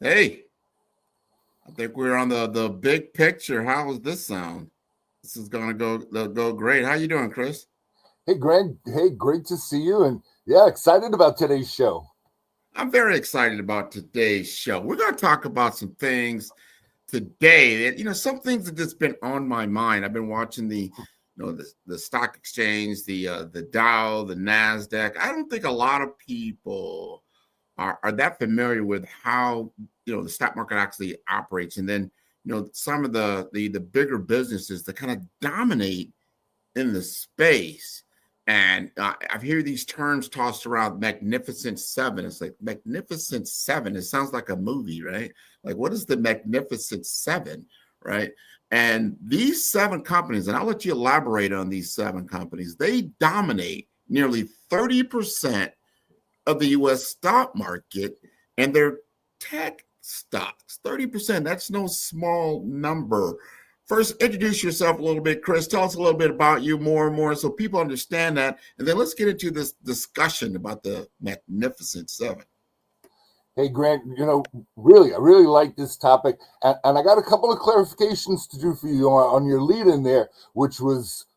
Hey, I think we're on the big picture. How does this sound? This is gonna go great. How you doing, Chris? Hey, Grant. Hey, great to see you. And yeah, excited about today's show. I'm very excited about today's show. We're gonna talk about some things today that some things that just been on my mind. I've been watching the stock exchange, the Dow, the Nasdaq. I don't think a lot of people are that familiar with how the stock market actually operates, and then some of the bigger businesses that kind of dominate in the space. And I've heard these terms tossed around, Magnificent Seven. It's like Magnificent Seven. It sounds like a movie, right? Like, what is the Magnificent Seven, right? And these seven companies, and I'll let you elaborate on these seven companies, they dominate nearly 30% of the US stock market, and they're tech stocks. 30%, that's no small number. First, introduce yourself a little bit, Chris. Tell us a little bit about you more and more so people understand that. And then let's get into this discussion about the Magnificent Seven. Hey, Grant, really, I really like this topic. And I got a couple of clarifications to do for you on your lead in there, which was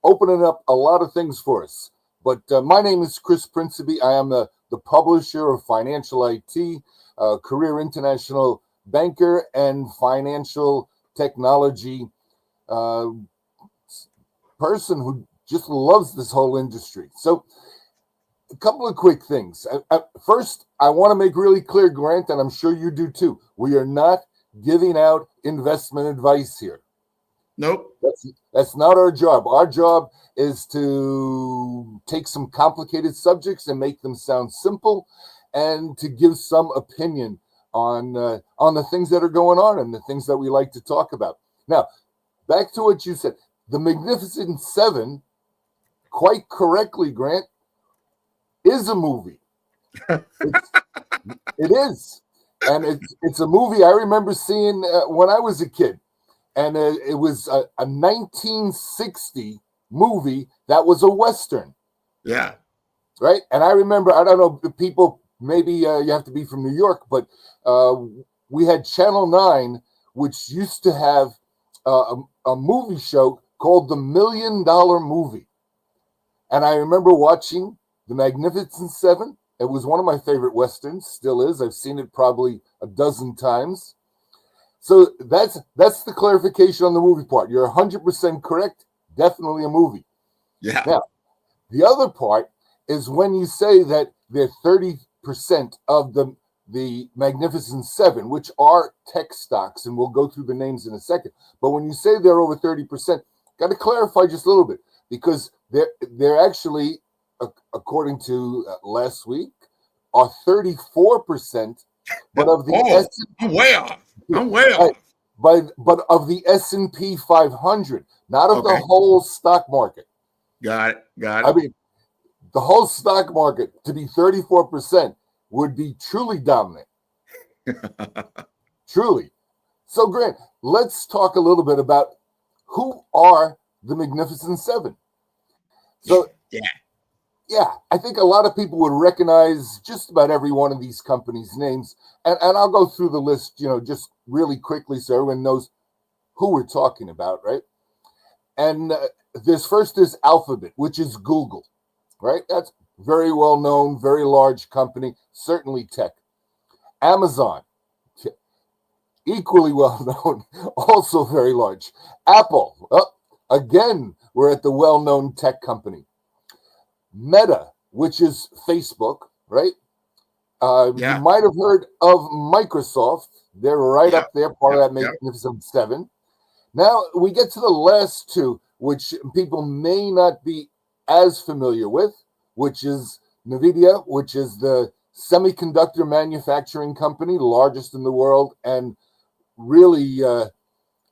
opening up a lot of things for us. But my name is Chris Principe. I am the publisher of Financial IT, career international banker, and financial technology person who just loves this whole industry. So a couple of quick things. First, I want to make really clear, Grant, and I'm sure you do too. We are not giving out investment advice here. Nope. That's not our job. Our job is to take some complicated subjects and make them sound simple, and to give some opinion on the things that are going on and the things that we like to talk about. Now, back to what you said. The Magnificent Seven, quite correctly, Grant, is a movie. It is. And it's a movie I remember seeing when I was a kid. And it was a 1960 movie that was a Western. Yeah. Right? And I remember, I don't know, people, maybe you have to be from New York, but we had Channel 9, which used to have a movie show called The $1 Million Movie. And I remember watching The Magnificent Seven. It was one of my favorite Westerns, still is. I've seen it probably a dozen times. So that's the clarification on the movie part. You're 100% correct. Definitely a movie. Yeah. Now, the other part is when you say that they're 30% of the Magnificent Seven, which are tech stocks, and we'll go through the names in a second. But when you say they're over 30%, got to clarify just a little bit, because they're actually, according to last week, are 34%. But of the I'm way off. I'm way off. But of the S&P 500, not of the whole stock market. Got it. I mean, the whole stock market to be 34% would be truly dominant. Truly. So, Grant, let's talk a little bit about who are the Magnificent Seven. So, yeah, I think a lot of people would recognize just about every one of these companies' names. And I'll go through the list, just really quickly so everyone knows who we're talking about, right? And there's Alphabet, which is Google, right? That's very well known, very large company, certainly tech. Amazon, equally well known, also very large. Apple, again, we're at the well-known tech company. Meta, which is Facebook, right? You might have heard of Microsoft. They're right up there, part of that Magnificent Seven. Now we get to the last two, which people may not be as familiar with, which is NVIDIA, which is the semiconductor manufacturing company, largest in the world, and really,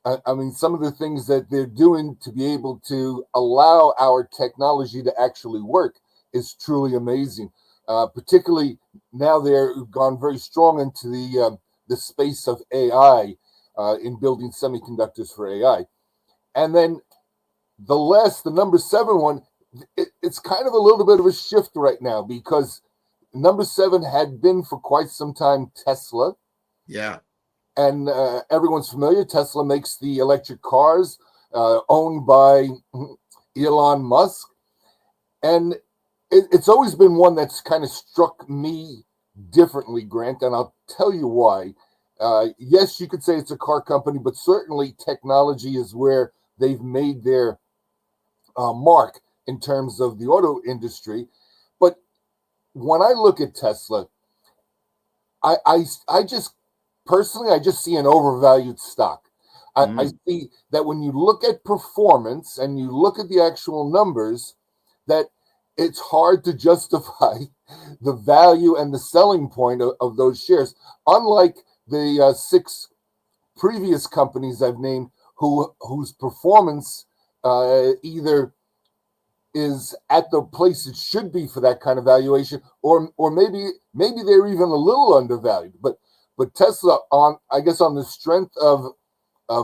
I mean, some of the things that they're doing to be able to allow our technology to actually work is truly amazing. Particularly now they've gone very strong into the space of AI in building semiconductors for AI. And then the number 7 one, it's kind of a little bit of a shift right now, because number 7 had been for quite some time Tesla. Yeah. And everyone's familiar. Tesla makes the electric cars owned by Elon Musk. And it's always been one that's kind of struck me differently, Grant, and I'll tell you why. Yes, you could say it's a car company, but certainly technology is where they've made their mark in terms of the auto industry. But when I look at Tesla, I just personally, I just see an overvalued stock. I see that when you look at performance and you look at the actual numbers, that it's hard to justify the value and the selling point of those shares. Unlike the 6 previous companies I've named, whose performance either is at the place it should be for that kind of valuation, or maybe they're even a little undervalued. But Tesla, on I guess on the strength of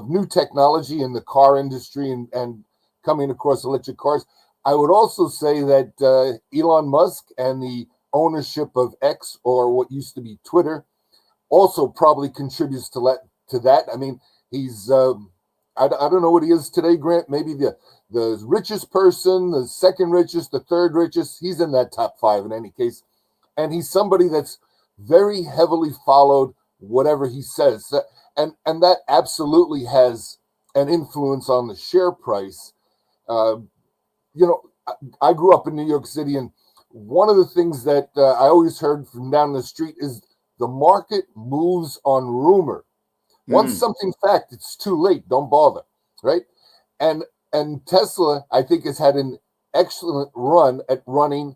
new technology in the car industry and coming across electric cars, I would also say that Elon Musk and the ownership of X, or what used to be Twitter, also probably contributes to that. I mean, he's I don't know what he is today, Grant. Maybe the richest person, the second richest, the third richest. He's in that top 5 in any case, and he's somebody that's very heavily followed whatever he says, and that absolutely has an influence on the share price. Uh, you know, I grew up in New York City, and one of the things that I always heard from down the street is the market moves on rumor. Once something fact, it's too late. Don't bother, right? And Tesla, I think, has had an excellent run at running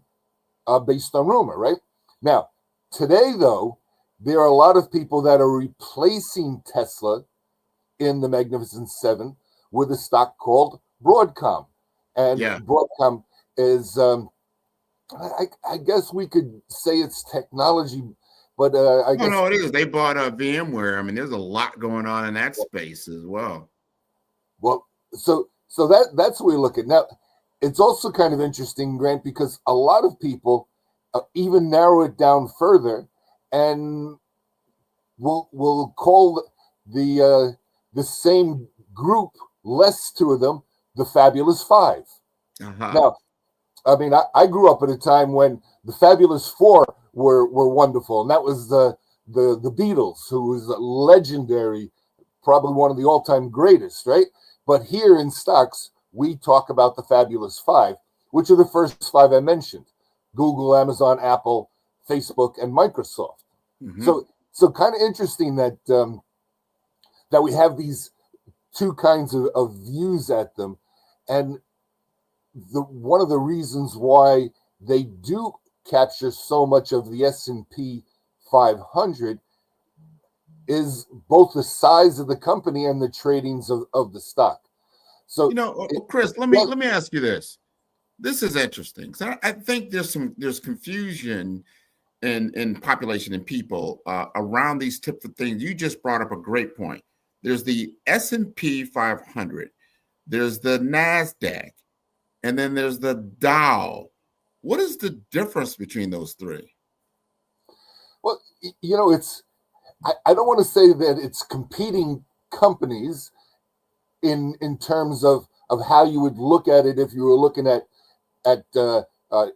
based on rumor, right? Now, today, though, there are a lot of people that are replacing Tesla in the Magnificent Seven with a stock called Broadcom. And Yeah. Broadcom is, I guess we could say it's technology, but I Oh, guess, no, it is. They bought a VMware. I mean, there's a lot going on in that space as well. well, so that's what we look at. Now, it's also kind of interesting, Grant, because a lot of people even narrow it down further, and will call the same group, less 2 of them, the Fabulous Five. Uh-huh. Now, I mean, I grew up at a time when the Fabulous Four were wonderful, and that was the Beatles, who was legendary, probably one of the all-time greatest, right? But here in stocks, we talk about the Fabulous Five, which are the first 5 I mentioned: Google, Amazon, Apple, Facebook, and Microsoft. Mm-hmm. So kind of interesting that that we have these 2 kinds of views at them, and one of the reasons why they do capture so much of the S&P 500 is both the size of the company and the tradings of the stock. So, Chris, let yeah, me ask you this. This is interesting. So I think there's confusion in population and people around these types of things. You just brought up a great point. There's the S&P 500, there's the NASDAQ, and then there's the Dow. What is the difference between those 3? well, it's I don't want to say that it's competing companies in terms of how you would look at it if you were looking at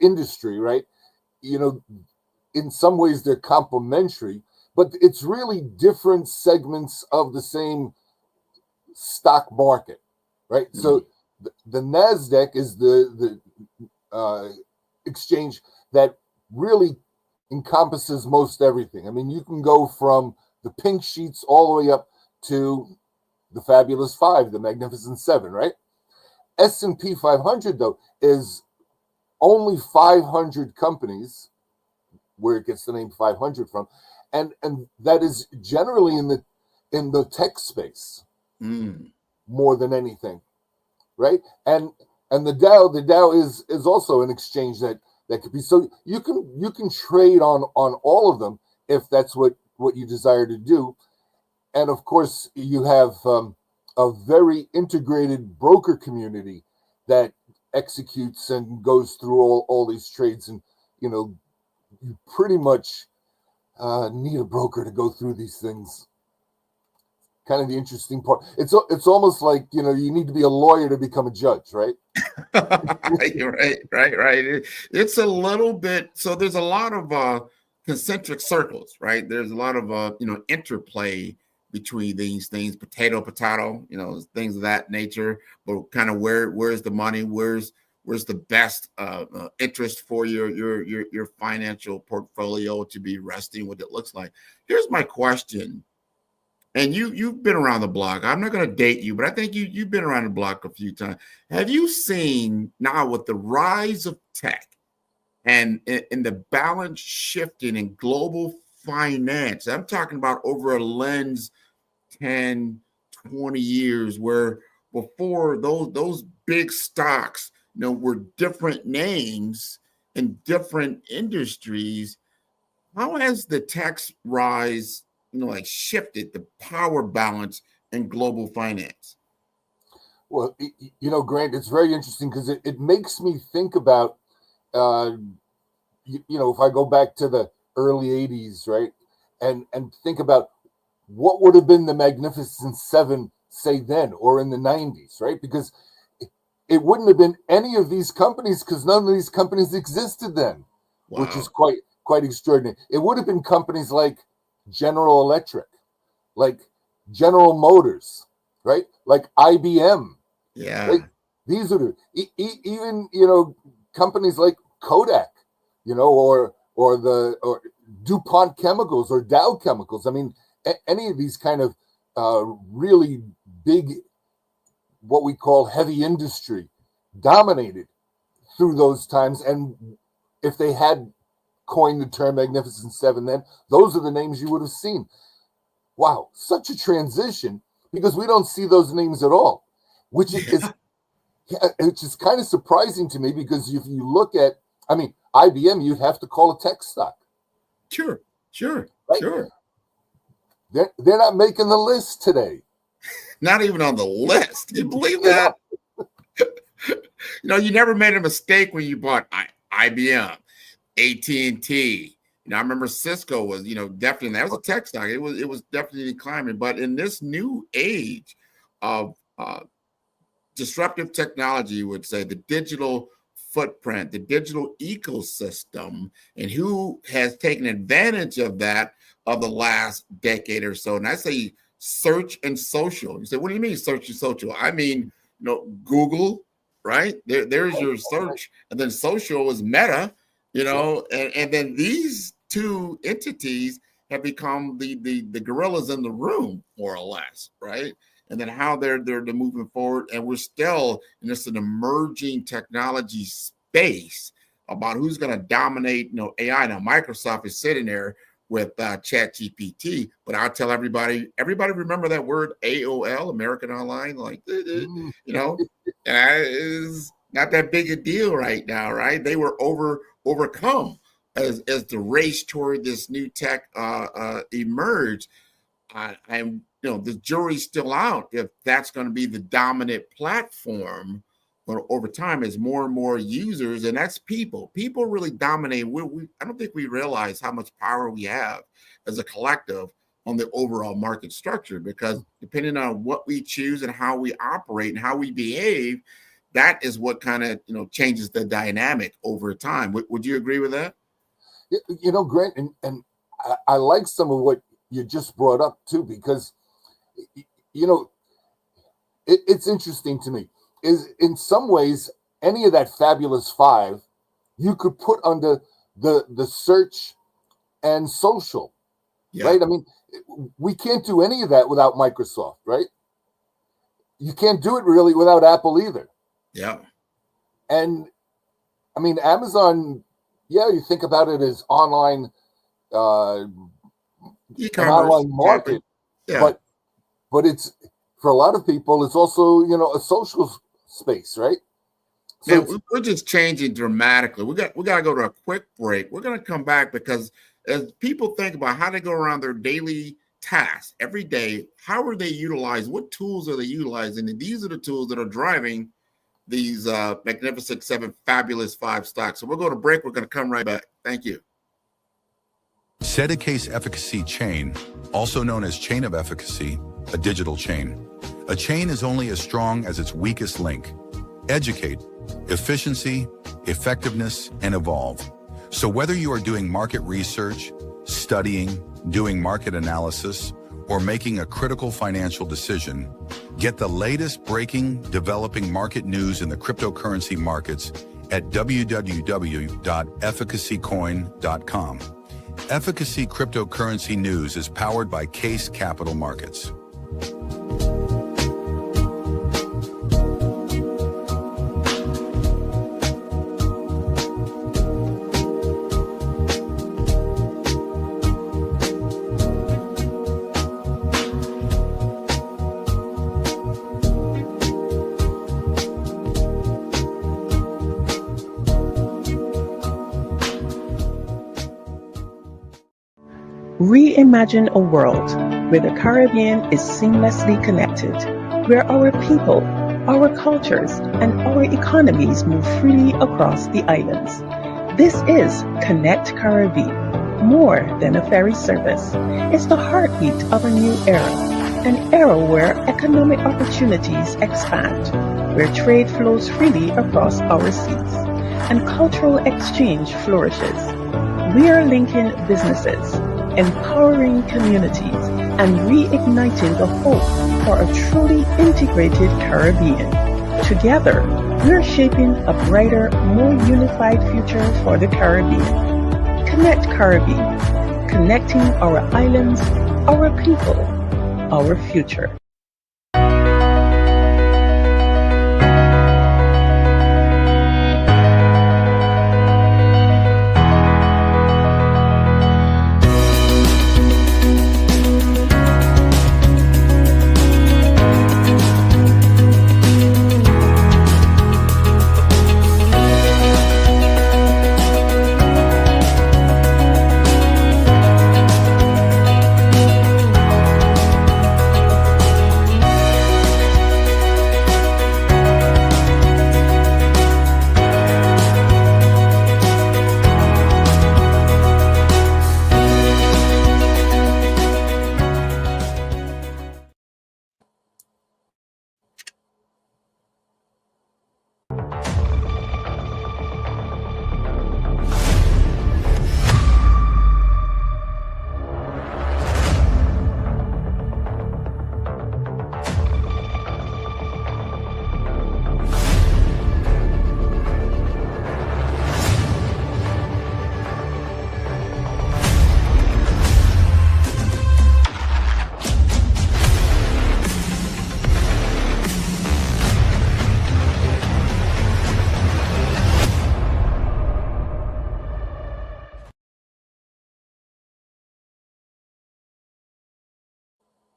industry, right? You know, in some ways they're complementary, but it's really different segments of the same stock market, right? So the Nasdaq is the exchange that really encompasses most everything. I mean, you can go from the pink sheets all the way up to the Fabulous Five, the Magnificent Seven, right? S&P 500, though, is only 500 companies, where it gets the name 500 from, and that is generally in the tech space more than anything, right? And the Dow is also an exchange that could be, so you can trade on all of them if that's what you desire to do. And of course, you have a very integrated broker community that executes and goes through all these trades, and you pretty much need a broker to go through these things. Kind of the interesting part. It's almost like, you need to be a lawyer to become a judge, right? You're right. It's a little bit. So there's a lot of concentric circles, right? There's a lot of interplay between these things, potato, things of that nature. But kind of where's the money? Where's the best interest for your financial portfolio to be resting? What it looks like. Here's my question. And you've been around the block. I'm not going to date you, but I think you've been around the block a few times. Have you seen now with the rise of tech and in the balance shifting in global finance? I'm talking about over a lens 10, 20 years, where before those big stocks, were different names in different industries. How has the tax rise, like shifted the power balance in global finance? Well, Grant, it's very interesting because it makes me think about, uh, if I go back to the early 80s, right, and think about what would have been the Magnificent Seven, say then, or in the 90s, right? Because it wouldn't have been any of these companies because none of these companies existed then, which is Wow. quite extraordinary. It would have been companies like General Electric, like General Motors, right? Like IBM, right? Yeah. These are even companies like Kodak, or DuPont Chemicals or Dow Chemicals. I mean, any of these kind of really big, what we call heavy industry, dominated through those times. And if they had coined the term Magnificent Seven, then those are the names you would have seen. Wow, such a transition, because we don't see those names at all, which is which is kind of surprising to me, because if you look at, I mean, IBM, you'd have to call a tech stock, Sure. Sure. right? Sure. They're not making the list today. Not even on the list. Can you believe You know, that? You never made a mistake when you bought IBM, AT&T. I remember Cisco was, definitely, that was a tech stock. It was definitely climbing. But in this new age of disruptive technology, you would say, the digital footprint, the digital ecosystem, and who has taken advantage of that of the last decade or so. And I say search and social. You say, what do you mean search and social? I mean, Google, right? There's your search. And then social is Meta, and then these two entities have become the gorillas in the room, more or less, right? And then how they're moving forward. And we're still in just an emerging technology space about who's going to dominate, AI. Now, Microsoft is sitting there with Chat GPT, but I'll tell everybody remember that word AOL, American Online? Like, is not that big a deal right now, right? They were overcome as the race toward this new tech emerged. I'm, the jury's still out if that's going to be the dominant platform. But over time, as more and more users, and that's people really dominate. I don't think we realize how much power we have as a collective on the overall market structure, because depending on what we choose and how we operate and how we behave, that is what kind of changes the dynamic over time. Would you agree with that? Grant, and I like some of what you just brought up too, because it's interesting to me. Is in some ways, any of that fabulous five, you could put under the search and social, Yeah. right? I mean, we can't do any of that without Microsoft, right? You can't do it really without Apple either. Yeah. And I mean, Amazon, yeah, you think about it as online, an E-commerce. online market, Yeah. but it's, for a lot of people, it's also a social space, right? Man, we're just changing dramatically. We got to go to a quick break. We're going to come back, because as people think about how they go around their daily tasks every day, how are they utilized? What tools are they utilizing? And these are the tools that are driving these Magnificent Seven, fabulous five stocks. So we'll go to break. We're going to come right back. Thank you. Set a case efficacy chain, also known as chain of efficacy, a digital chain. A chain is only as strong as its weakest link. Educate, efficiency, effectiveness, and evolve. So whether you are doing market research, studying, doing market analysis, or making a critical financial decision, get the latest breaking, developing market news in the cryptocurrency markets at www.efficacycoin.com. Efficacy Cryptocurrency News is powered by Case Capital Markets. Reimagine a world where the Caribbean is seamlessly connected, where our people, our cultures, and our economies move freely across the islands. This is Connect Caribbean, more than a ferry service. It's the heartbeat of a new era, an era where economic opportunities expand, where trade flows freely across our seas, and cultural exchange flourishes. We are linking businesses, empowering communities, and reigniting the hope for a truly integrated Caribbean. Together, we're shaping a brighter, more unified future for the Caribbean. Connect Caribbean, connecting our islands, our people, our future.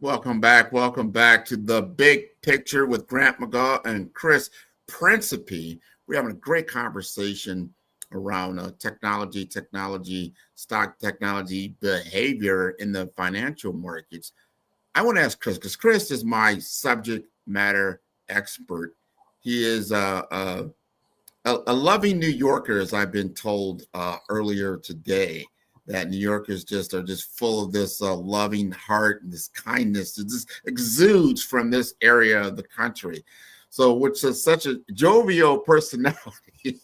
Welcome back. Welcome back to the Big Picture with Grant McGaw and Chris Principe. We're having a great conversation around technology, stock technology, behavior in the financial markets. I want to ask Chris, because Chris is my subject matter expert. He is a loving New Yorker, as I've been told earlier today, that New Yorkers are just full of this loving heart and this kindness. It just exudes from this area of the country. So, which is such a jovial personality.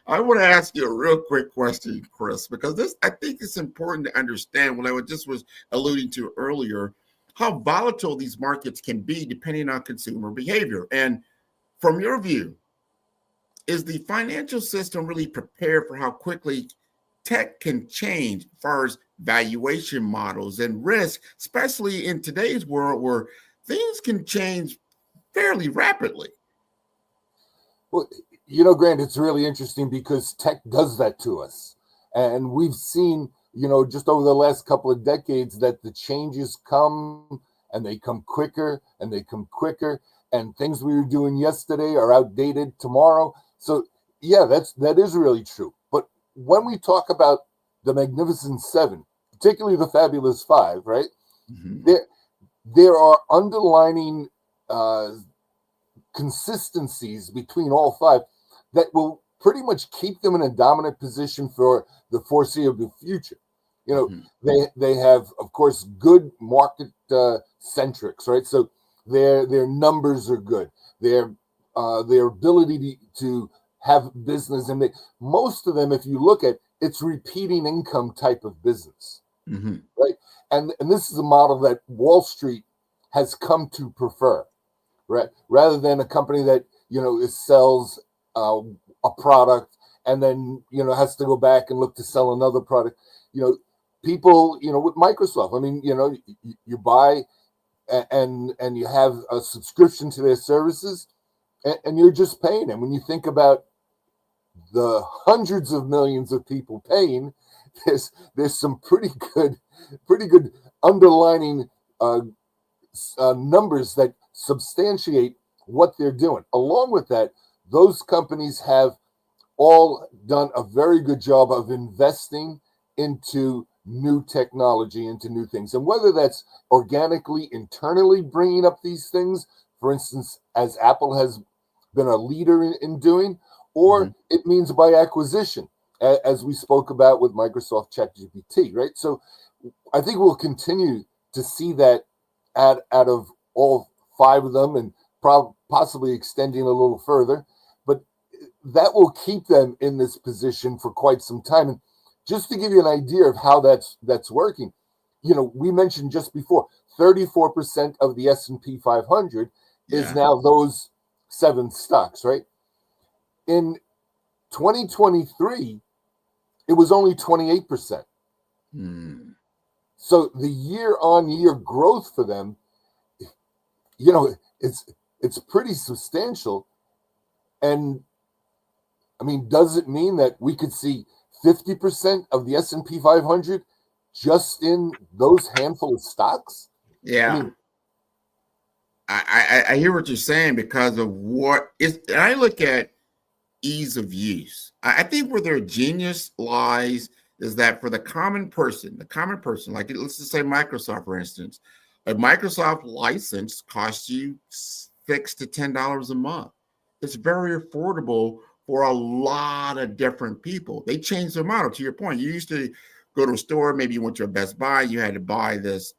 I want to ask you a real quick question, Chris, because I think it's important to understand what I just was alluding to earlier, how volatile these markets can be depending on consumer behavior. And from your view, is the financial system really prepared for how quickly tech can change as far as valuation models and risk, especially in today's world where things can change fairly rapidly? Well, Grant, it's really interesting because tech does that to us. And we've seen, just over the last couple of decades that the changes come and they come quicker and they come quicker. And things we were doing yesterday are outdated tomorrow. So, yeah, that is really true. But when we talk about the Magnificent Seven, particularly the Fabulous Five, right? Mm-hmm. There are underlining consistencies between all five that will pretty much keep them in a dominant position for the foreseeable future. You know, they have, of course, good market centrics, right? So their numbers are good. Their ability to have business, and most of them, if you look at, it's repeating income type of business, right? And this is a model that Wall Street has come to prefer, right? Rather than a company that, you know, sells a product and then, you know, has to go back and look to sell another product. You know, people, you know, with Microsoft, I mean, you know, you buy and you have a subscription to their services, and you're just paying them. When you think about the hundreds of millions of people paying, there's some pretty good underlining numbers that substantiate what they're doing. Along with that, those companies have all done a very good job of investing into new technology, into new things. And whether that's organically, internally bringing up these things, for instance, as Apple has been a leader in doing, or it means by acquisition, as we spoke about with Microsoft ChatGPT, right? So I think we'll continue to see that out of all five of them, and possibly extending a little further. But that will keep them in this position for quite some time. And just to give you an idea of how that's working, you know, we mentioned just before, 34% of the S&P 500 is now those 7 stocks, right? In 2023, it was only 28%. So the year-on-year growth for them, you know, it's pretty substantial. And I mean, does it mean that we could see 50% of the S&P 500 just in those handful of stocks? Yeah. I mean, I hear what you're saying because of what is, and I look at ease of use. I think where their genius lies is that for the common person, like let's just say Microsoft, for instance, a Microsoft license costs you $6 to $10 a month. It's very affordable for a lot of different people. They changed their model. To your point, you used to go to a store, maybe you went to a Best Buy, you had to buy this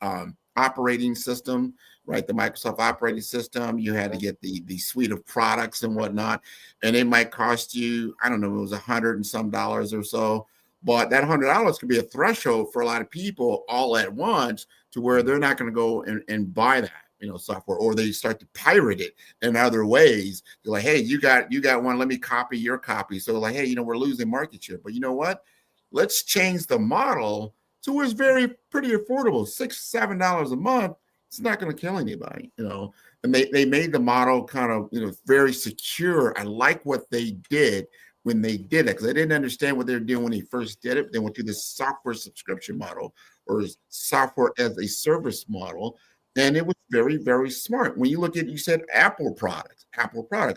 operating system, right? The Microsoft operating system. You had to get the suite of products and whatnot, and it might cost you, I don't know, it was $100 and some dollars or so. But that $100 could be a threshold for a lot of people all at once, to where they're not going to go and buy that, you know, software, or they start to pirate it in other ways. They're like, hey, you got one, let me copy your copy. So like, hey, you know, we're losing market share, but you know what? Let's change the model to where it's pretty affordable, $6-7 a month. It's not going to kill anybody, you know. And they made the model kind of, you know, very secure. I like what they did when they did it, because they didn't understand what they were doing when they first did it. They went to this software subscription model, or software as a service model. And it was very, very smart. When you look at, you said Apple products.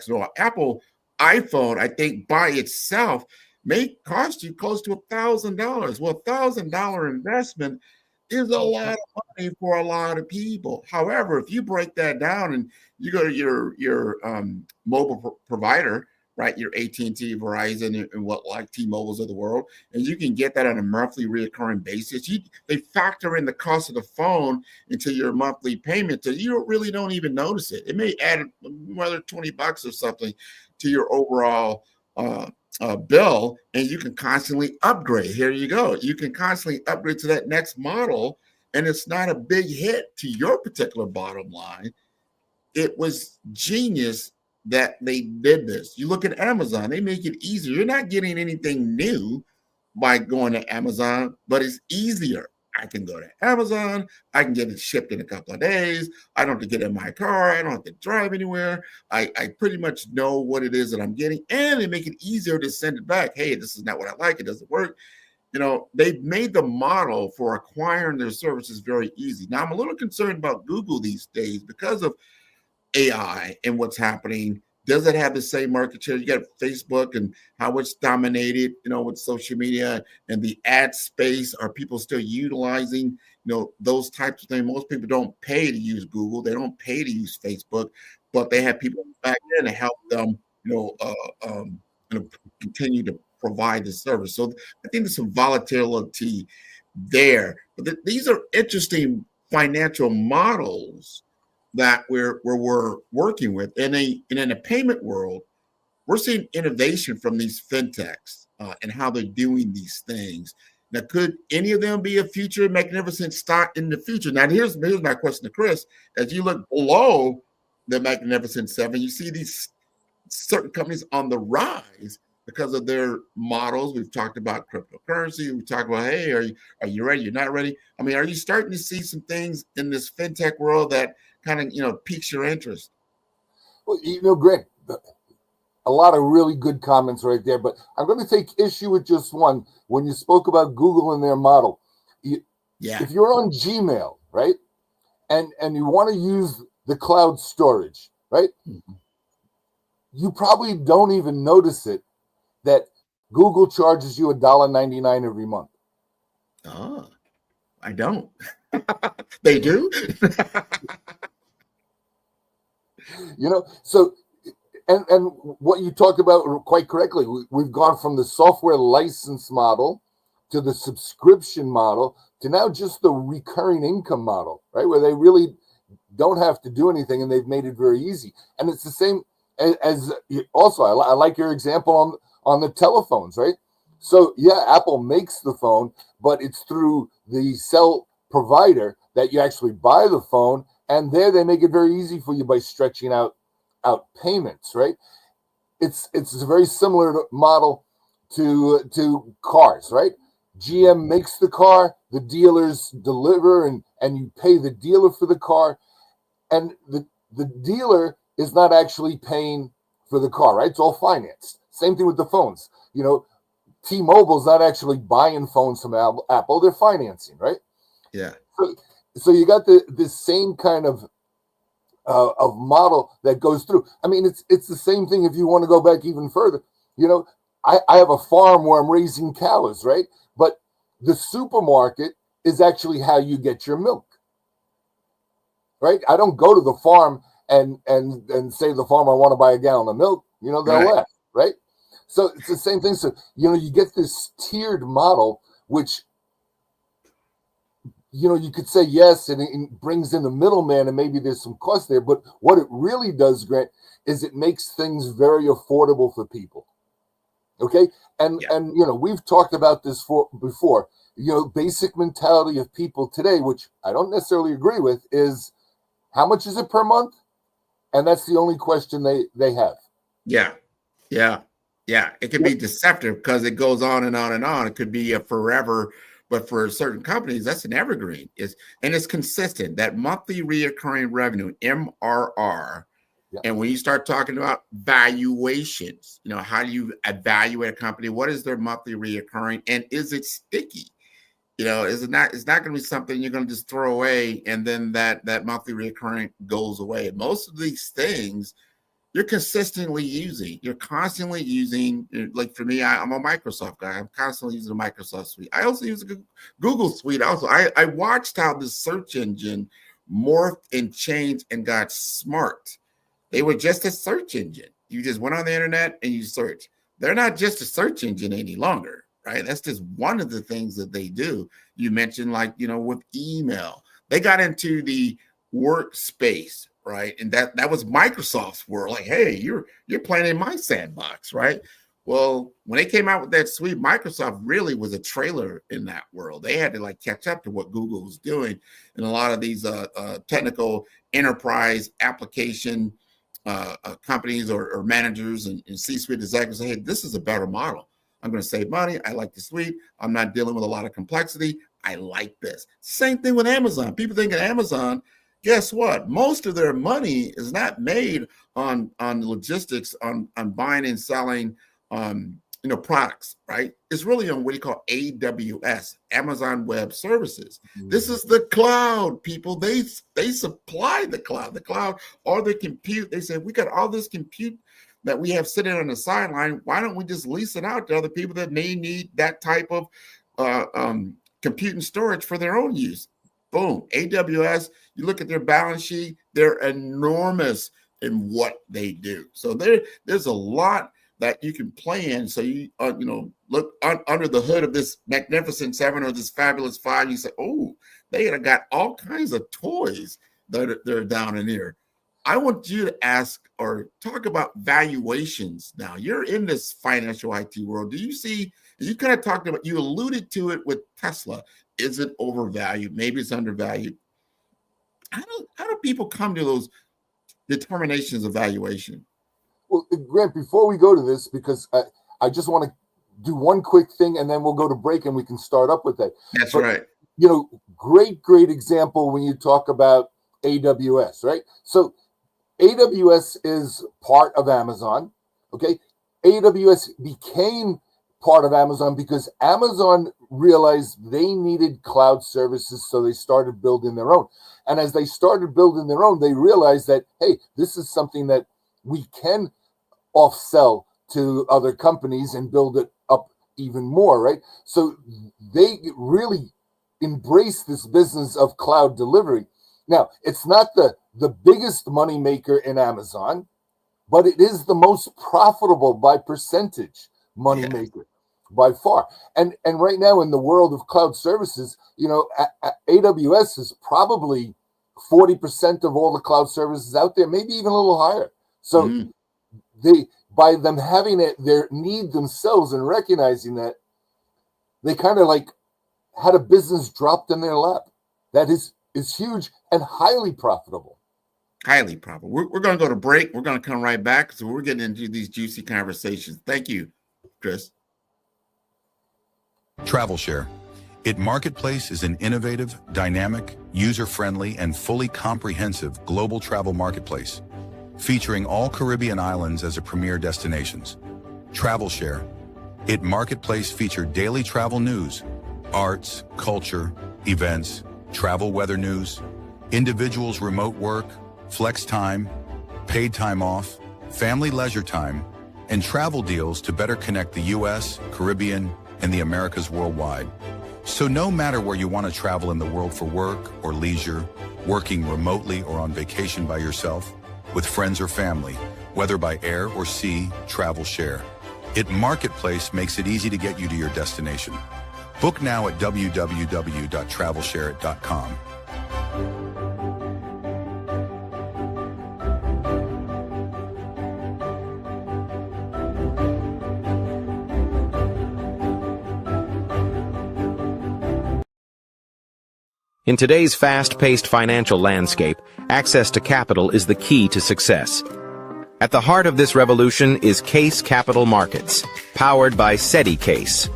No, Apple iPhone, I think by itself may cost you close to $1,000. Well, $1,000 investment is a lot of money for a lot of people. However, if you break that down and you go to your mobile provider, right, your AT&T, Verizon, and what, like T-Mobiles of the world, and you can get that on a monthly recurring basis. They factor in the cost of the phone into your monthly payment, so you really don't even notice it. It may add another $20 or something to your overall bill, and you can constantly upgrade. Here you go. You can constantly upgrade to that next model, and it's not a big hit to your particular bottom line. It was genius that they did this. You look at Amazon, they make it easier. You're not getting anything new by going to Amazon, but it's easier. I can go to Amazon. I can get it shipped in a couple of days. I don't have to get in my car. I don't have to drive anywhere. I pretty much know what it is that I'm getting, and they make it easier to send it back. Hey, this is not what I like. It doesn't work. You know, they've made the model for acquiring their services very easy. Now, I'm a little concerned about Google these days because of AI and what's happening. Does it have the same market share? You got Facebook and how it's dominated, you know, with social media and the ad space. Are people still utilizing, you know, those types of things? Most people don't pay to use Google. They don't pay to use Facebook, but they have people back then to help them, you know, continue to provide the service. So I think there's some volatility there. But these are interesting financial models that we're working with. And in a payment world, we're seeing innovation from these fintechs and how they're doing these things. Now, could any of them be a future magnificent stock in the future? Now, here's my question to Chris. As you look below the Magnificent Seven, you see these certain companies on the rise because of their models. We've talked about cryptocurrency. We talked about, hey, are you ready? You're not ready. I mean, are you starting to see some things in this fintech world that kind of piques your interest? Well, Greg, a lot of really good comments right there, but I'm going to take issue with just one. When you spoke about Google and their model, if you're on Gmail, right, and you want to use the cloud storage, right, you probably don't even notice it that Google charges you $1.99 every month. Oh, I don't. They do? So and what you talked about quite correctly, we've gone from the software license model to the subscription model to now just the recurring income model, right? Where they really don't have to do anything and they've made it very easy. And it's the same as also, I like your example on the telephones, right? So yeah, Apple makes the phone, but it's through the cell provider that you actually buy the phone, and there they make it very easy for you by stretching out payments, right? It's a very similar model to cars, right? GM makes the car, the dealers deliver, and you pay the dealer for the car, and the dealer is not actually paying for the car, right? It's all financed. Same thing with the phones. T-Mobile's not actually buying phones from Apple; they're financing, right? Yeah. So you got the same kind of model that goes through. I mean, it's the same thing if you want to go back even further. I have a farm where I'm raising cows, right? But the supermarket is actually how you get your milk, right? I don't go to the farm and say to the farmer, I want to buy a gallon of milk. They'll laugh, right? So it's the same thing. So, you get this tiered model, which you could say yes, and it brings in the middleman, and maybe there's some cost there. But what it really does, Grant, is it makes things very affordable for people. Okay, and we've talked about this before. Basic mentality of people today, which I don't necessarily agree with, is how much is it per month, and that's the only question they have. Yeah. It can be deceptive because it goes on and on and on. It could be a forever. But for certain companies, that's an evergreen. It's consistent. That monthly reoccurring revenue, MRR. Yeah. And when you start talking about valuations, how do you evaluate a company? What is their monthly reoccurring, and is it sticky? It's not going to be something you're going to just throw away and then that monthly reoccurring goes away. Most of these things you're consistently using. You're constantly using, like for me, I'm a Microsoft guy. I'm constantly using a Microsoft suite. I also use a Google suite also. I watched how the search engine morphed and changed and got smart. They were just a search engine. You just went on the internet and you search. They're not just a search engine any longer, right? That's just one of the things that they do. You mentioned with email. They got into the workspace, right? And that was Microsoft's world. Like, hey, you're playing in my sandbox, right? Well, when they came out with that suite, Microsoft really was a trailer in that world. They had to catch up to what Google was doing. And a lot of these technical enterprise application companies or managers and C-suite executives say, hey, this is a better model. I'm going to save money. I like the suite. I'm not dealing with a lot of complexity. I like this. Same thing with Amazon. People think of Amazon. Guess what? Most of their money is not made on logistics, on buying and selling products, right? It's really on what you call AWS, Amazon Web Services. Mm-hmm. This is the cloud, people. They supply the cloud. The cloud or the compute. They say, we got all this compute that we have sitting on the sideline. Why don't we just lease it out to other people that may need that type of compute and storage for their own use? Boom. AWS, you look at their balance sheet, they're enormous in what they do. So there's a lot that you can play in. So you look under the hood of this Magnificent Seven or this Fabulous Five. You say, oh, they have got all kinds of toys that are down in here. I want you to ask or talk about valuations. Now you're in this financial IT world. Do you see? You kind of talked about. You alluded to it with Tesla. Is it overvalued? Maybe it's undervalued. How do people come to those determinations of valuation? Well, Grant, before we go to this, because I just want to do one quick thing, and then we'll go to break, and we can start up with that. That's right. Great example when you talk about AWS, right? So AWS is part of Amazon, okay? AWS became part of Amazon because Amazon realized they needed cloud services, so they started building their own. And as they started building their own, they realized that, hey, this is something that we can off-sell to other companies and build it up even more, right? So they really embrace this business of cloud delivery. Now, it's not the biggest money maker in Amazon, but it is the most profitable by percentage money maker by far. And right now in the world of cloud services, AWS is probably 40% of all the cloud services out there, maybe even a little higher. So they, by them having their need themselves and recognizing that, they kind of like had a business dropped in their lap that is huge and highly profitable. Highly profitable. We're going to go to break. We're going to come right back. So we're getting into these juicy conversations. Thank you, Chris. TravelShare. It Marketplace is an innovative, dynamic, user-friendly, and fully comprehensive global travel marketplace, featuring all Caribbean islands as a premier destinations. TravelShare. It Marketplace featured daily travel news, arts, culture, events, travel weather news, individuals' remote work, flex time, paid time off, family leisure time, and travel deals to better connect the U.S., Caribbean, and the Americas worldwide. So no matter where you want to travel in the world for work or leisure, working remotely or on vacation by yourself, with friends or family, whether by air or sea, TravelShare. It Marketplace makes it easy to get you to your destination. Book now at www.travelshare.com. In today's fast-paced financial landscape, access to capital is the key to success. At the heart of this revolution is Case Capital Markets, powered by SETI Case.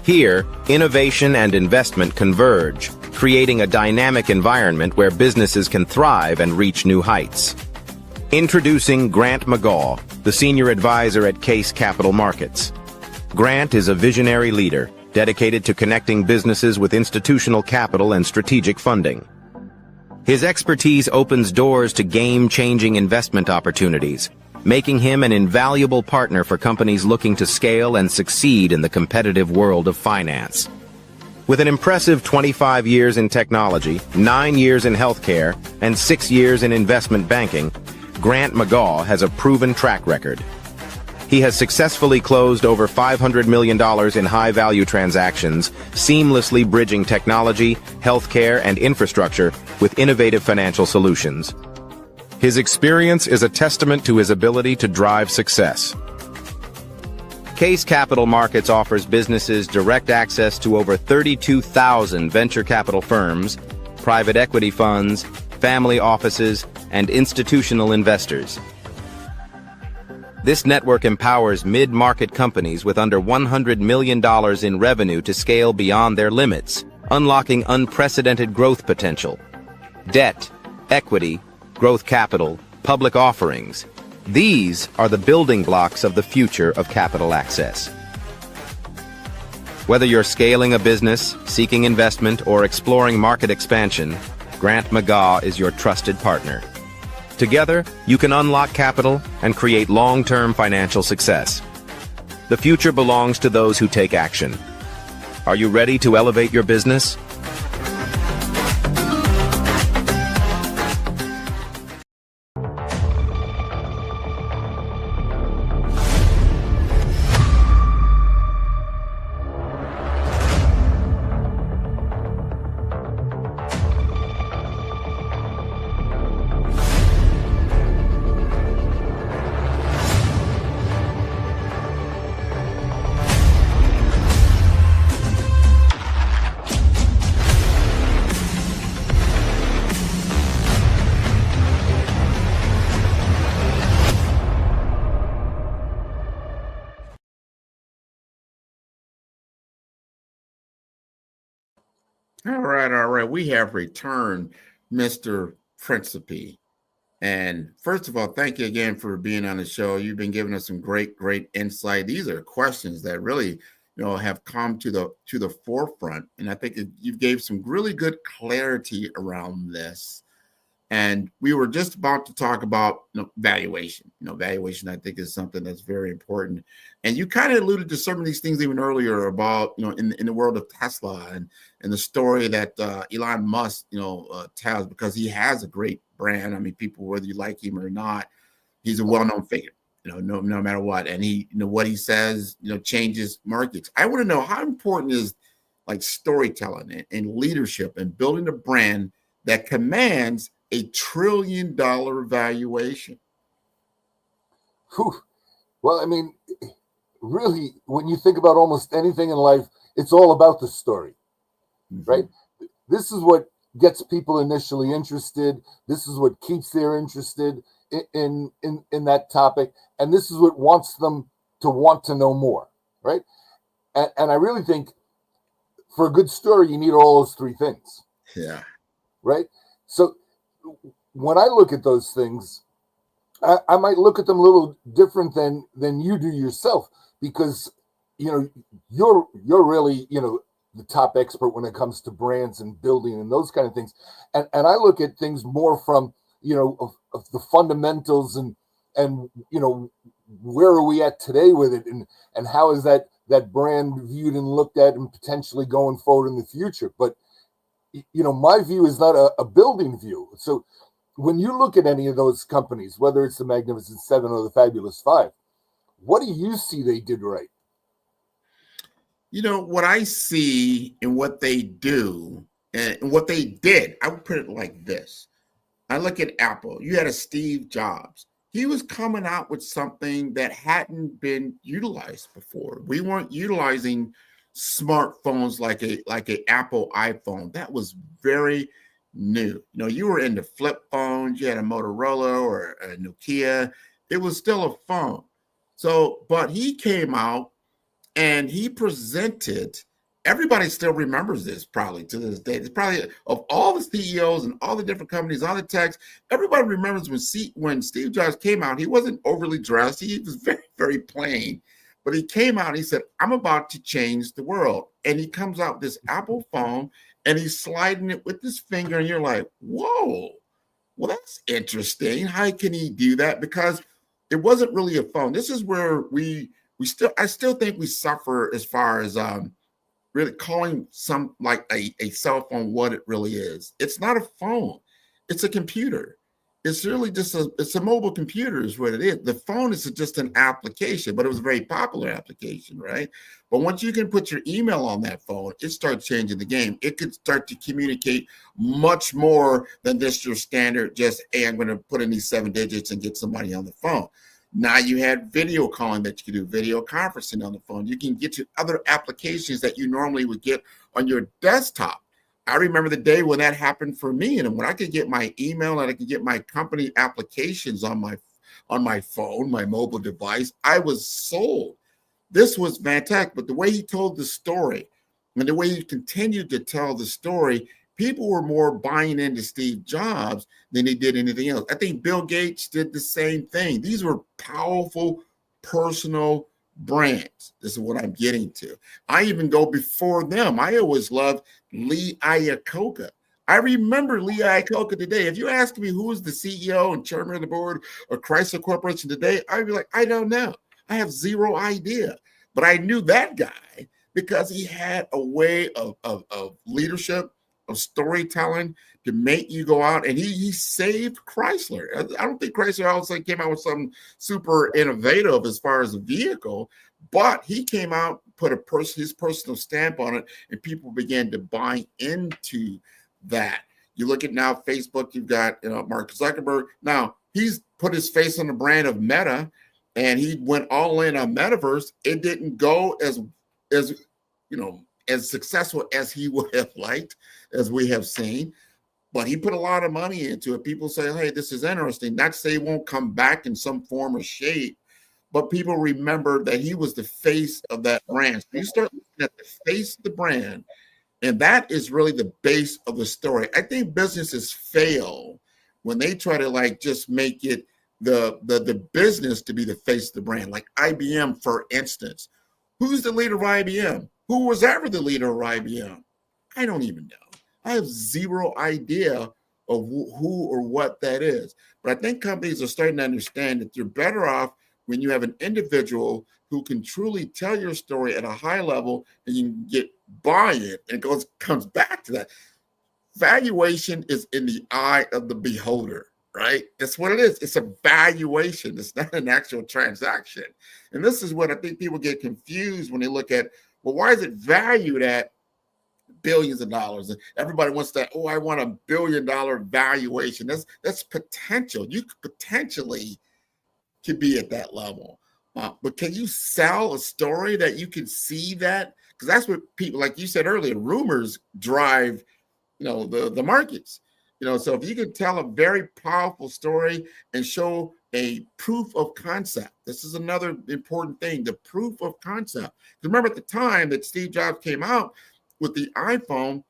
Here, innovation and investment converge, creating a dynamic environment where businesses can thrive and reach new heights. Introducing Grant McGaw, the Senior Advisor at Case Capital Markets. Grant is a visionary leader, dedicated to connecting businesses with institutional capital and strategic funding. His expertise opens doors to game-changing investment opportunities, making him an invaluable partner for companies looking to scale and succeed in the competitive world of finance. With an impressive 25 years in technology, 9 years in healthcare, and 6 years in investment banking, Grant McGaw has a proven track record. He has successfully closed over $500 million in high-value transactions, seamlessly bridging technology, healthcare, and infrastructure with innovative financial solutions. His experience is a testament to his ability to drive success. Case Capital Markets offers businesses direct access to over 32,000 venture capital firms, private equity funds, family offices, and institutional investors. This network empowers mid-market companies with under $100 million in revenue to scale beyond their limits, unlocking unprecedented growth potential. Debt, equity, growth capital, public offerings. These are the building blocks of the future of capital access. Whether you're scaling a business, seeking investment, or exploring market expansion, Grant McGaw is your trusted partner. Together, you can unlock capital and create long-term financial success. The future belongs to those who take action. Are you ready to elevate your business? All right, all right. We have returned, Mr. Principe. And first of all, thank you again for being on the show. You've been giving us some great, great insight. These are questions that really, have come to the forefront, and I think you gave some really good clarity around this. And we were just about to talk about valuation. Valuation, I think, is something that's very important. And you kind of alluded to some of these things even earlier about, in the world of Tesla and the story that Elon Musk, tells, because he has a great brand. I mean, people, whether you like him or not, he's a well-known figure, no matter what. And he, what he says, changes markets. I want to know, how important is like storytelling and leadership and building a brand that commands $1 trillion valuation? Whew. Well, I mean, really, when you think about almost anything in life, it's all about the story, right? This is what gets people initially interested. This is what keeps them interested in that topic, and this is what wants them to want to know more, right? And I really think for a good story, you need all those three things. Yeah. Right. So when I look at those things, I might look at them a little different than you do yourself, because you're really the top expert when it comes to brands and building and those kind of things, and I look at things more from of the fundamentals and where are we at today with it, and how is that brand viewed and looked at and potentially going forward in the future. But my view is not a building view. So when you look at any of those companies, whether it's the Magnificent Seven or the Fabulous Five, what do you see they did right? What I see in what they do and what they did, I would put it like this. I look at Apple. You had a Steve Jobs. He was coming out with something that hadn't been utilized before. We weren't utilizing smartphones like a Apple iPhone. That was very new. You were into flip phones. You had a Motorola or a Nokia. It was still a phone. So, but he came out and he presented. Everybody still remembers this probably to this day. It's probably, of all the CEOs and all the different companies, all the techs, everybody remembers when Steve Jobs came out. He wasn't overly dressed. He was very, very plain. But he came out and he said, I'm about to change the world. And he comes out with this Apple phone and he's sliding it with his finger. And you're like, whoa, well, that's interesting. How can he do that? Because it wasn't really a phone. This is where I still think we suffer as far as really calling some like a cell phone what it really is. It's not a phone. It's a computer. It's really just it's a mobile computer is what it is. The phone is just an application, but it was a very popular application, right? But once you can put your email on that phone, it starts changing the game. It could start to communicate much more than just your standard, just, hey, I'm going to put in these 7 digits and get somebody on the phone. Now you had video calling that you could do, video conferencing on the phone. You can get to other applications that you normally would get on your desktop. I remember the day when that happened for me, and when I could get my email and I could get my company applications on my phone, my mobile device, I was sold. This was fantastic. But the way he told the story and the way he continued to tell the story, people were more buying into Steve Jobs than they did anything else. I think Bill Gates did the same thing. These were powerful, personal brands. This is what I'm getting to. I even go before them. I always loved Lee Iacocca. I remember Lee Iacocca today. If you ask me who is the CEO and chairman of the board of Chrysler Corporation today, I'd be like, I don't know. I have zero idea. But I knew that guy because he had a way of leadership, of storytelling to make you go out, and he saved Chrysler. I don't think Chrysler also came out with something super innovative as far as a vehicle, but he came out, put his personal stamp on it, and people began to buy into that. You look at now Facebook, you've got Mark Zuckerberg. Now he's put his face on the brand of Meta, and he went all in on metaverse. It didn't go as successful as he would have liked, as we have seen, but he put a lot of money into it. People say, hey, this is interesting. Not to say it won't come back in some form or shape, but people remember that he was the face of that brand. So you start looking at the face of the brand, And that is really the base of the story. I think businesses fail when they try to like just make it the business to be the face of the brand. Like IBM, for instance. Who's the leader of IBM? Who was ever the leader of IBM? I don't even know. I have zero idea of who or what that is. But I think companies are starting to understand that you're better off when you have an individual who can truly tell your story at a high level and you can get buy-in. And it comes back to that. Valuation is in the eye of the beholder, right? That's what it is. It's a valuation. It's not an actual transaction. And this is what I think people get confused when they look at, well, why is it valued at billions of dollars? And everybody wants that, oh, I want $1 billion valuation. That's potential. You could potentially could be at that level. But can you sell a story that you can see that? Because that's what people, like you said earlier, rumors drive, the markets. So if you can tell a very powerful story and show a proof of concept, this is another important thing, the proof of concept. Remember at the time that Steve Jobs came out with the iPhone,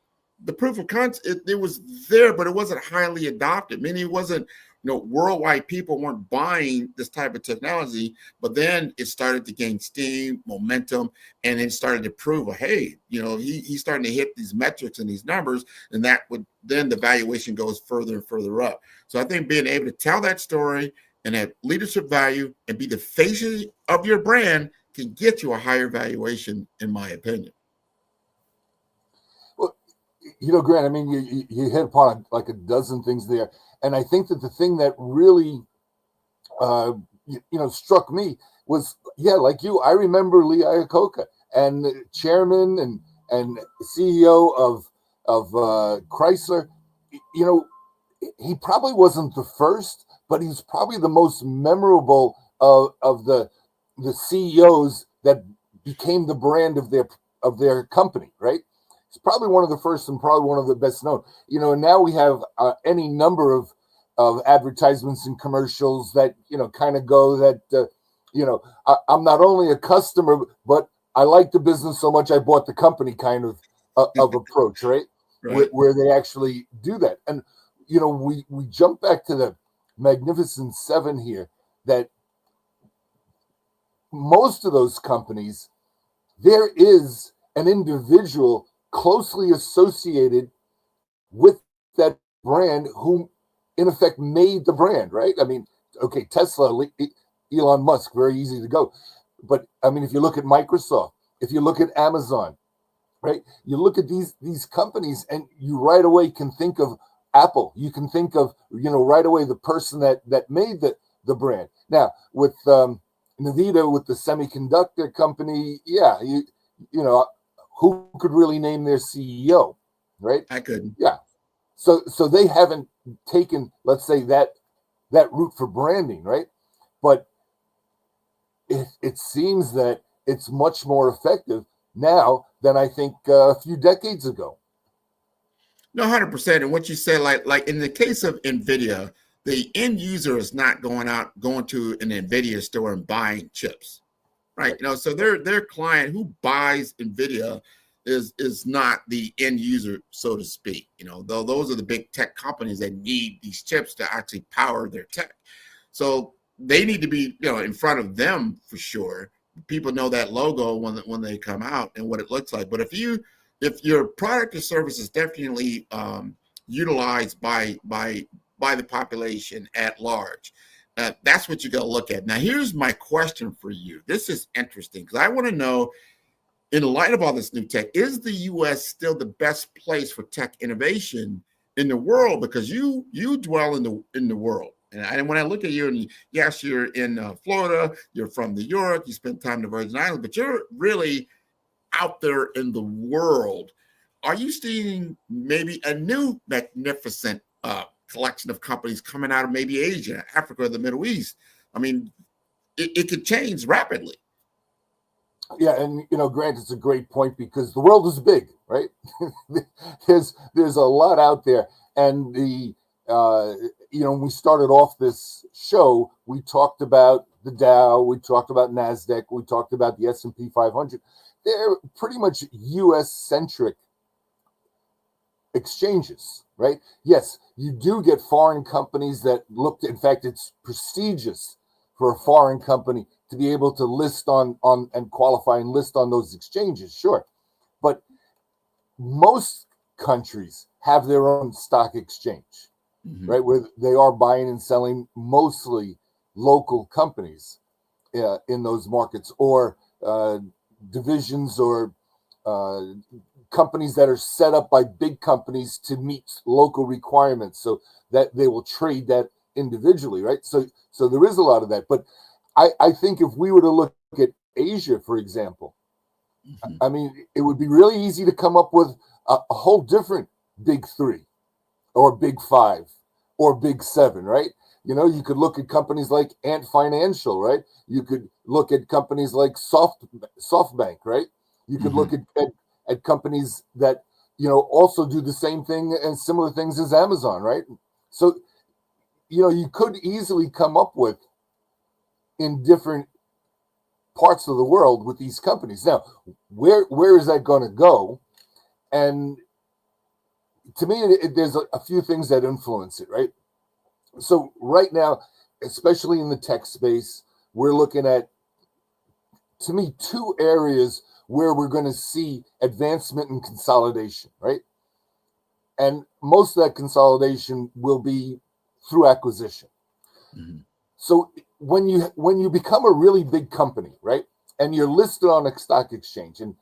the proof of concept, it was there, but it wasn't highly adopted. Meaning it wasn't, worldwide people weren't buying this type of technology, but then it started to gain steam, momentum, and it started to prove, hey, he's starting to hit these metrics and these numbers, and that would then the valuation goes further and further up. So I think being able to tell that story and have leadership value and be the face of your brand can get you a higher valuation, in my opinion. Well, Grant, I mean, you hit upon like a dozen things there. And I think that the thing that really, struck me was, like you, I remember Lee Iacocca, and chairman and CEO of Chrysler. He probably wasn't the first, but he's probably the most memorable of the CEOs that became the brand of their company, right? It's probably one of the first and probably one of the best known. And now we have any number of advertisements and commercials that, kind of go that, I'm not only a customer, but I like the business so much I bought the company kind of approach, right? Right. Where they actually do that. And, we jump back to the Magnificent Seven here, that most of those companies, there is an individual closely associated with that brand who in effect made the brand, right? I mean, okay, Tesla, Elon Musk, very easy to go. But I mean, if you look at Microsoft, if you look at Amazon, right? You look at these companies and you right away can think of Apple. You can think of, right away the person that made the brand. Now with Nvidia, with the semiconductor company, who could really name their CEO, right? I couldn't. Yeah. So they haven't taken, let's say, that route for branding, right? But it seems that it's much more effective now than I think a few decades ago. No, 100%. And what you said, like in the case of NVIDIA, the end user is not going to an NVIDIA store and buying chips, right? So their client who buys NVIDIA is not the end user, so to speak. Though those are the big tech companies that need these chips to actually power their tech. So they need to be, in front of them for sure. People know that logo when they come out and what it looks like. But if your product or service is definitely utilized by the population at large, that's what you got to look at. Now, here's my question for you. This is interesting because I want to know, in light of all this new tech, is the U.S. still the best place for tech innovation in the world? Because you dwell in the world. And when I look at you, and yes, you're in Florida, you're from New York, you spent time in the Virgin Islands, but you're really out there in the world. Are you seeing maybe a new magnificent collection of companies coming out of maybe Asia, Africa, or the Middle East? I mean, it could change rapidly. Yeah, and Grant, it's a great point because the world is big, right? there's a lot out there, and when we started off this show, we talked about the Dow, we talked about NASDAQ, we talked about the S&P 500. They're pretty much U.S. centric exchanges, right? Yes, you do get foreign companies that in fact, it's prestigious for a foreign company to be able to list on and qualify and list on those exchanges, sure. But most countries have their own stock exchange, right? Where they are buying and selling mostly local companies in those markets, or divisions or companies that are set up by big companies to meet local requirements, so that they will trade that individually, right? So there is a lot of that. But I think if we were to look at Asia, for example, I mean, it would be really easy to come up with a whole different big three or big five or big seven, right? You know, you could look at companies like Ant Financial, right? You could look at companies like SoftBank, right? You could look at companies that, you know, also do the same thing and similar things as Amazon, right? So, you know, you could easily come up with in different parts of the world with these companies. Now, where is that going to go? And to me, there's a few things that influence it, right? So right now, especially in the tech space, we're looking at, to me, two areas where we're going to see advancement and consolidation, right? And most of that consolidation will be through acquisition. So when you become a really big company, right, and you're listed on a stock exchange, and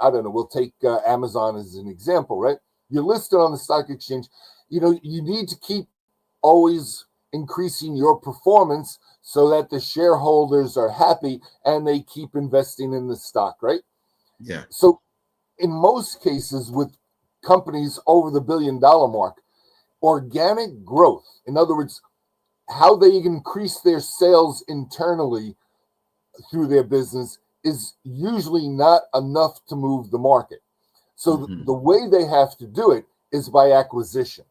I don't know, we'll take Amazon as an example, right? You're listed on the stock exchange. You know, you need to keep always increasing your performance so that the shareholders are happy and they keep investing in the stock, right? Yeah. So in most cases with companies over the $1 billion mark, organic growth, in other words, how they increase their sales internally through their business, is usually not enough to move the market. So the way they have to do it is by acquisition.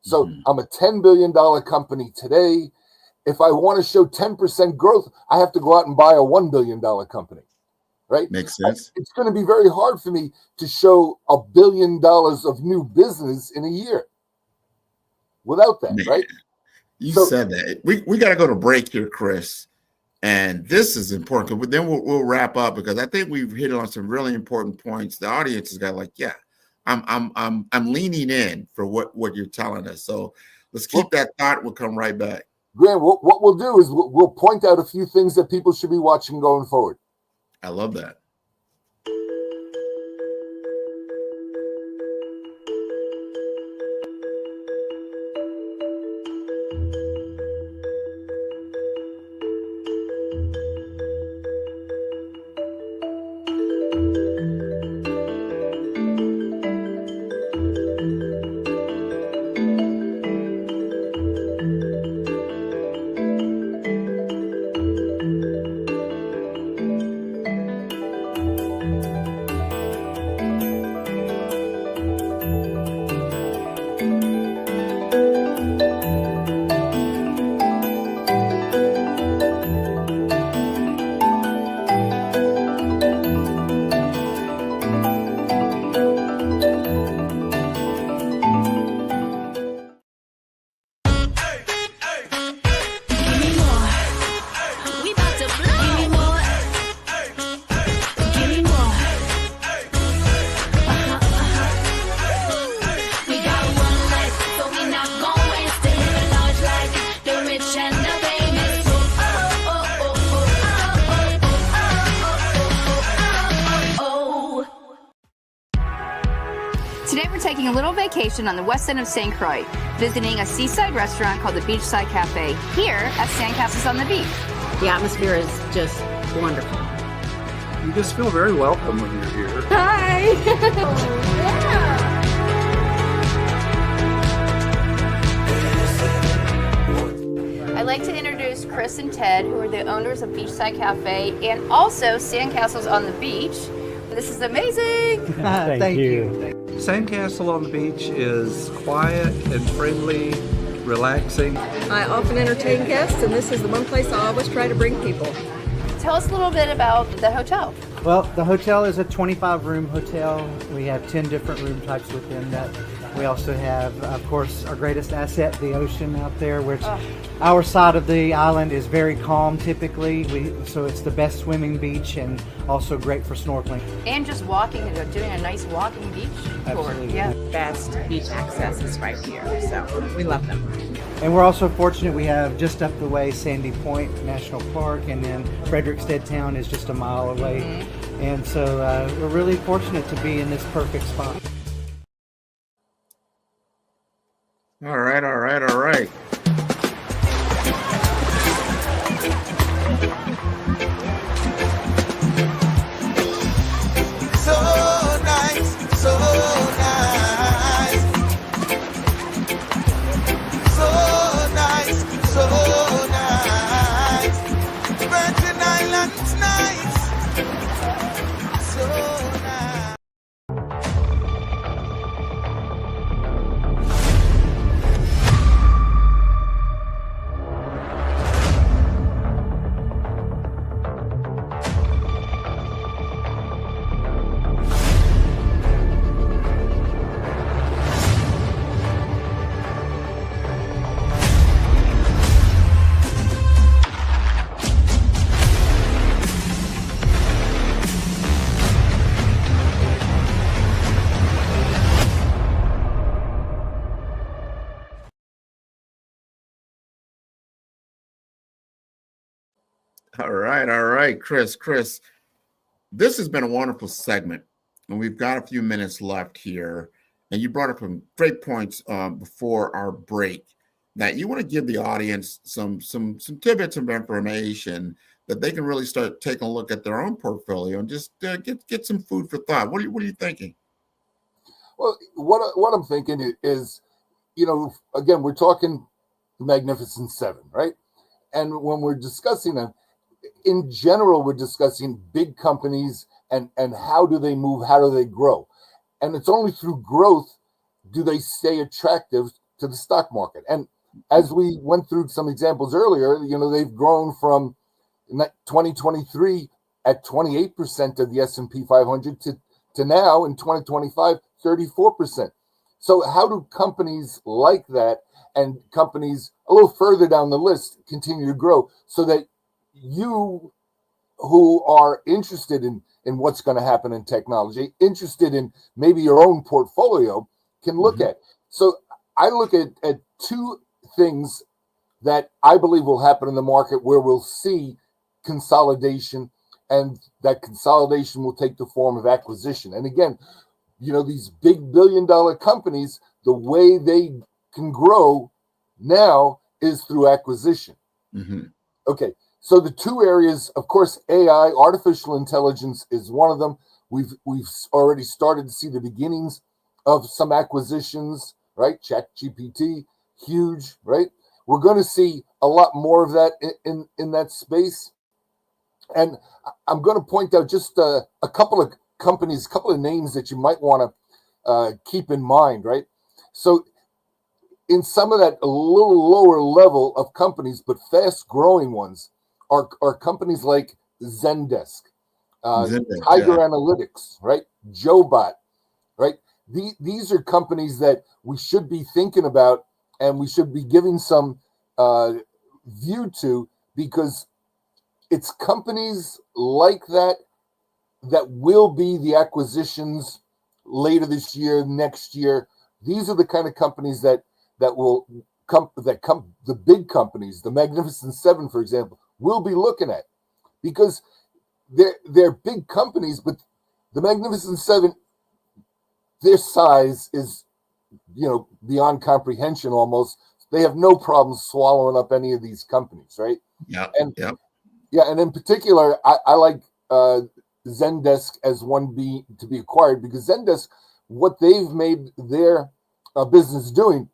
So I'm a $10 billion company today. If I want to show 10% growth, I have to go out and buy a $1 billion company, right? Makes sense. It's going to be very hard for me to show $1 billion of new business in a year without that, right? You said that. We got to go to break here, Chris. And this is important, but then we'll wrap up, because I think we've hit on some really important points. The audience has got like, yeah, I'm leaning in for what you're telling us. So let's keep that thought. We'll come right back. Graham, what we'll do is we'll point out a few things that people should be watching going forward. I love that. Today we're taking a little vacation on the west end of St. Croix, visiting a seaside restaurant called the Beachside Cafe here at Sandcastles on the Beach. The atmosphere is just wonderful. You just feel very welcome when you're here. Hi! I'd like to introduce Chris and Ted, who are the owners of Beachside Cafe and also Sandcastles on the Beach. This is amazing! Thank you. Sandcastle on the Beach is quiet and friendly, relaxing. I often entertain guests, and this is the one place I always try to bring people. Tell us a little bit about the hotel. Well, the hotel is a 25-room hotel. We have 10 different room types within that We also have, of course, our greatest asset, the ocean out there, which our side of the island is very calm typically. So it's the best swimming beach and also great for snorkeling. And just walking, doing a nice walking beach tour. Absolutely. Yeah. Best beach access is right here, so we love them. And we're also fortunate we have just up the way Sandy Point National Park, and then Frederickstead Town is just a mile away. Mm-hmm. And so we're really fortunate to be in this perfect spot. All right. So nice, so nice. So nice, so nice. Virgin Islands nice. So nice. All right, Chris. This has been a wonderful segment, and we've got a few minutes left here. And you brought up some great points before our break that you want to give the audience some tidbits of information that they can really start taking a look at their own portfolio and just get some food for thought. What are you thinking? Well, what I'm thinking is, again, we're talking the Magnificent Seven, right? And when we're discussing them, in general, we're discussing big companies and how do they move, how do they grow? And it's only through growth do they stay attractive to the stock market. And as we went through some examples earlier, they've grown from 2023 at 28% of the S&P 500 to now in 2025, 34%. So how do companies like that and companies a little further down the list continue to grow so that you who are interested in what's going to happen in technology, interested in maybe your own portfolio, can look at? So I look at two things that I believe will happen in the market where we'll see consolidation, and that consolidation will take the form of acquisition. And again, these big billion-dollar companies, the way they can grow now is through acquisition. Okay, so the two areas, of course, AI, artificial intelligence, is one of them. We've already started to see the beginnings of some acquisitions, right? ChatGPT, huge, right? We're going to see a lot more of that in that space. And I'm going to point out just a couple of companies, a couple of names that you might want to keep in mind, right? So in some of that a little lower level of companies, but fast growing ones, are companies like Zendesk, Tiger Analytics, right? Jobot, right? These are companies that we should be thinking about and we should be giving some view to, because it's companies like that will be the acquisitions later this year, next year. These are the kind of companies that will come, the big companies, the Magnificent Seven, for example, will be looking at, because they're big companies, but the Magnificent Seven, their size is, beyond comprehension almost. They have no problem swallowing up any of these companies, right? Yeah. And in particular, I like Zendesk as one to be acquired, because Zendesk, what they've made their business doing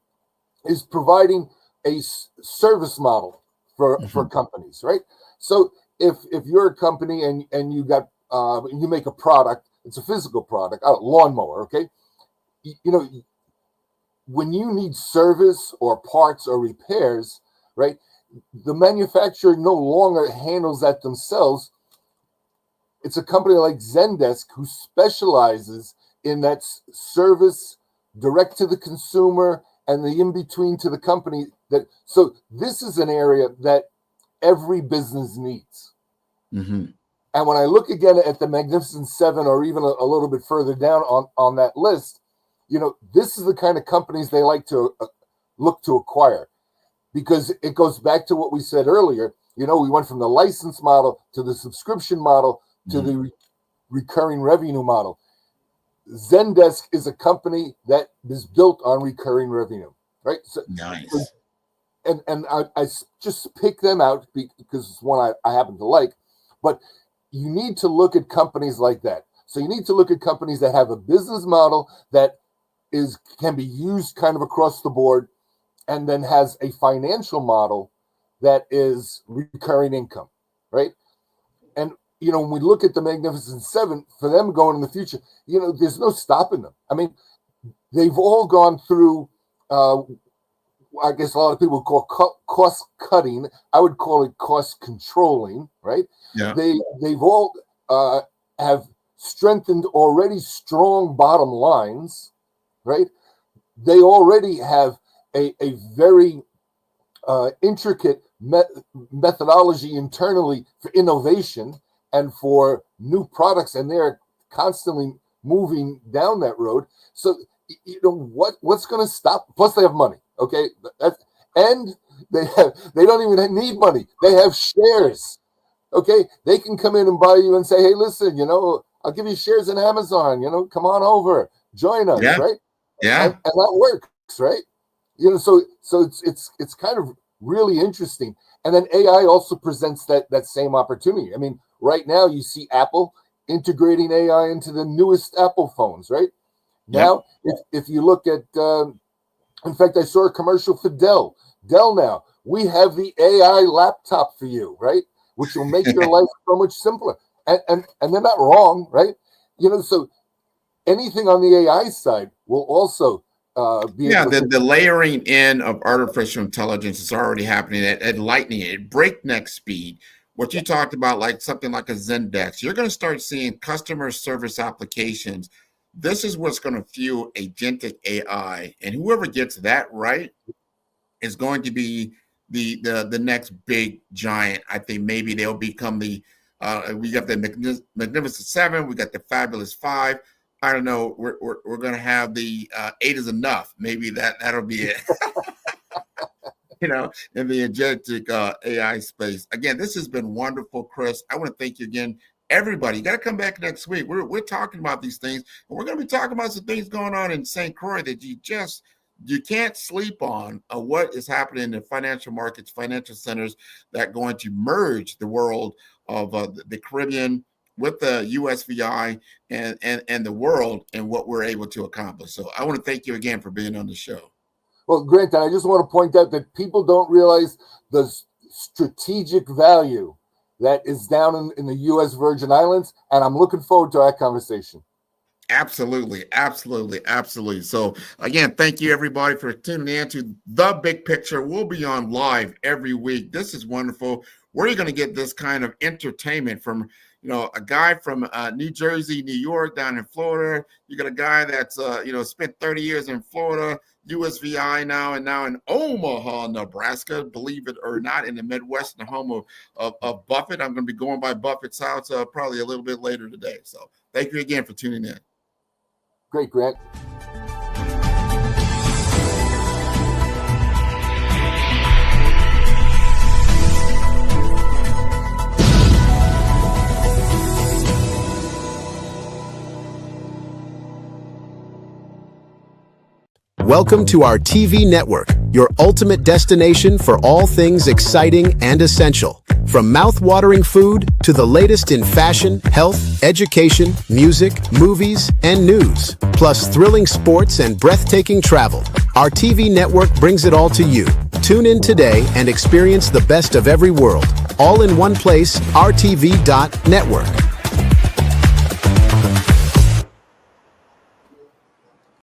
is providing a service model for companies, right? So if you're a company and you got you make a product, it's a physical product, a lawnmower, okay? When you need service or parts or repairs, right, the manufacturer no longer handles that themselves. It's a company like Zendesk who specializes in that service direct to the consumer, and the in-between to the company. So this is an area that every business needs. Mm-hmm. And when I look again at the Magnificent Seven, or even a little bit further down on that list, this is the kind of companies they like to look to acquire, because it goes back to what we said earlier. We went from the license model to the subscription model to the recurring revenue model. Zendesk is a company that is built on recurring revenue, right? So, nice. And I just pick them out because it's one I happen to like. But you need to look at companies like that. So you need to look at companies that have a business model that can be used kind of across the board, and then has a financial model that is recurring income, right? And when we look at the Magnificent Seven, for them going in the future, there's no stopping them. I mean, they've all gone through, I guess a lot of people call cost cutting. I would call it cost controlling, right? Yeah. They've all have strengthened already strong bottom lines, right? They already have a very intricate methodology internally for innovation and for new products, and they're constantly moving down that road. So what's going to stop? Plus, they have money. Okay, and they don't even need money. They have shares. Okay, they can come in and buy you and say, "Hey, listen, I'll give you shares in Amazon. Come on over, join us." Yeah. Right? Yeah, and that works, right? So it's kind of really interesting. And then AI also presents that same opportunity. I mean, right now you see Apple integrating AI into the newest Apple phones, right? Now, if you look at, in fact, I saw a commercial for Dell. Dell now, we have the AI laptop for you, right? Which will make your life so much simpler. And they're not wrong, right? So anything on the AI side will also be able to... the layering in of artificial intelligence is already happening at lightning, at breakneck speed. What you talked about, like something like a Zendesk, you're going to start seeing customer service applications. This is what's going to fuel agentic AI, and whoever gets that right is going to be the next big giant. I think maybe they'll become we got the Magnificent Seven, we got the Fabulous Five. I don't know. We're going to have the 8 is enough. Maybe that'll be it. In the agentic AI space. Again, this has been wonderful, Chris. I want to thank you again. Everybody, you got to come back next week. We're talking about these things, and we're going to be talking about some things going on in St. Croix that you can't sleep on. What is happening in the financial markets, financial centers that are going to merge the world of the Caribbean with the USVI and the world, and what we're able to accomplish. So I want to thank you again for being on the show. Well, Grant, I just want to point out that people don't realize the strategic value that is down in the U.S. Virgin Islands, and I'm looking forward to our conversation. Absolutely. So again, thank you everybody for tuning in to The Big Picture. We'll be on live every week. This is wonderful. Where are you going to get this kind of entertainment from? A guy from New Jersey, New York, down in Florida. You got a guy that's spent 30 years in Florida, USVI now, and now in Omaha, Nebraska, believe it or not, in the Midwest, in the home of Buffett. I'm going to be going by Buffett's house probably a little bit later today. So thank you again for tuning in. Great, Grant. Welcome to our TV network, your ultimate destination for all things exciting and essential. From mouth-watering food to the latest in fashion, health, education, music, movies, and news, plus thrilling sports and breathtaking travel. Our TV network brings it all to you. Tune in today and experience the best of every world, all in one place, rtv.network.